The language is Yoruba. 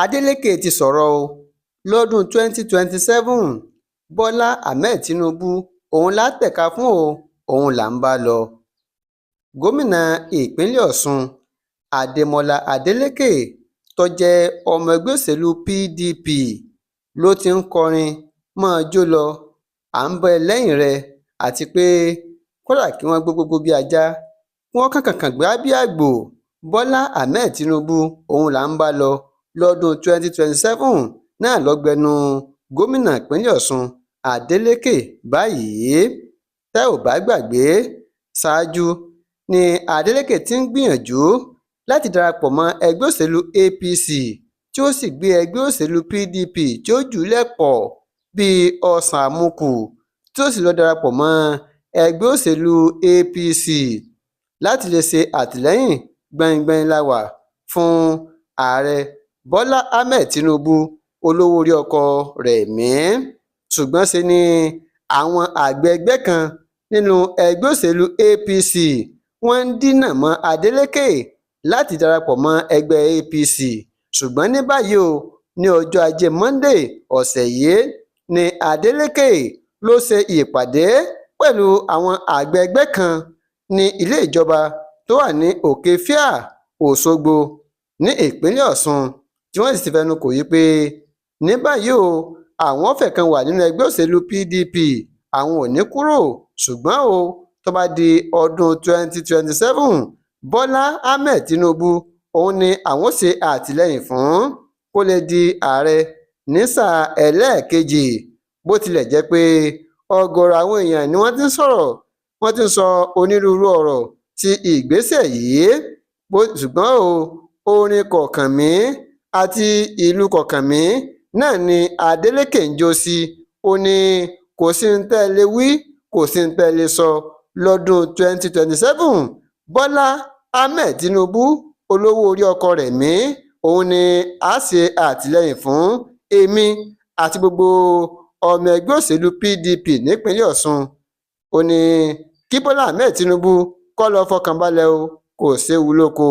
Adeleke ti sọ̀rọ̀ o lọ́dún 2027 Bọ́lá Ahmed Tinubu òun la tẹ̀ka fún o òun là ń bá lọ. Gómìnà ìpínlẹ̀ Ọ̀ṣun Adémọlá Adeleke tó jẹ́ ọmọ ẹgbẹ́ òṣèlú PDP ló ti ń kọrin máa jó lọ à ń bẹ lẹ́yìn rẹ̀ àti pé kódà kí wọ́n gbogbo bí ajá kí wọ́n kànkàn gbá bí àgbò. Bọ́lá Ahmed Tinubu òun là ń bá lọ lọ́dún 2027 náà lọ́gbẹ̀nu gómìnà ìpínlẹ̀ Ọ̀ṣun Adeleke báyìí. Tẹ́ ò bá gbàgbé, ṣáájú ni Adeleke ti ń gbìyànjú láti darapọ̀ mọ́ ẹgbẹ́ òṣèlú APC tí ó sì gbé ẹgbẹ́ òṣèlú PDP tí ó jùúlẹ̀ pọ̀ bíi ọsàn àmukù tí ó sì lọ darapọ̀ mọ́ ẹgbẹ́ òṣèlú APC láti lè ṣe àtìlẹ́yìn gbẹ̀ngbẹ̀ng láwà fún ààrẹ Bọ́lá Ahmed Tinubu olówó orí ọkọ Rẹ̀mí. Ṣùgbọ́n ṣe ni àwọn àgbẹ̀ ẹgbẹ́ kan nínú ẹgbẹ́ òṣèlú APC wọ́n ń dínà mọ́ Adeleke láti darapọ̀ mọ́ ẹgbẹ́ APC. Ṣùgbọ́n ní báyìí o, ní ọjọ́ ajé Monday ọ̀sẹ̀ yìí ni Adeleke ló ṣe ìpàdé pẹ̀lú àwọn àgbẹ̀ ẹgbẹ́ kan ní ilé ìjọba tó wà ní Òkè-Fíà, Òṣogbo ní ìpínlẹ̀ Ọ̀ṣun, tí wọ́n sì ti fẹnu kò yí pé ní báyìí o àwọn fẹ́ kan wà nínú ẹgbẹ́ òṣèlú PDP àwọn ò ní kúrò. Ṣùgbọ́n o tó bá di ọdún 2027 Bọ́lá Ahmed Tinubu òun ni àwọn ṣe àtìlẹ́yìn fún kó lè di ààrẹ ní sáà ẹlẹ́ẹ̀kejì. Bó tilẹ̀ jẹ́ pé ọ̀gọ̀rọ̀ àwọn èèyàn ni wọ́n ti ń sọ̀rọ̀, wọ́n ti ń sọ onírúurú ọ̀rọ̀ ti ìgbésẹ̀ yìí. Ṣùgbọ́n o orin kọ̀ọ̀kanmí àti ìlú kọ̀ọ̀kanmí náà ni Adeleke ń jó sí. Ó ní kò sí ń tẹ́ lè wí, kò sí ń tẹ́ lè sọ lọ́dún 2027 Bọ́lá Ahmed Tinubu olówó orí ọkọ Rẹ̀mí òun ni a ṣe àtìlẹ́yìn fún èmi àti gbogbo ọmọ ẹgbẹ́ òṣèlú PDP nípínlẹ̀ Ọ̀ṣun. Ó ní kí Bọ́lá Ahmed Tinubu kó lọ fọkàn balẹ̀ o, kò séwu lóko.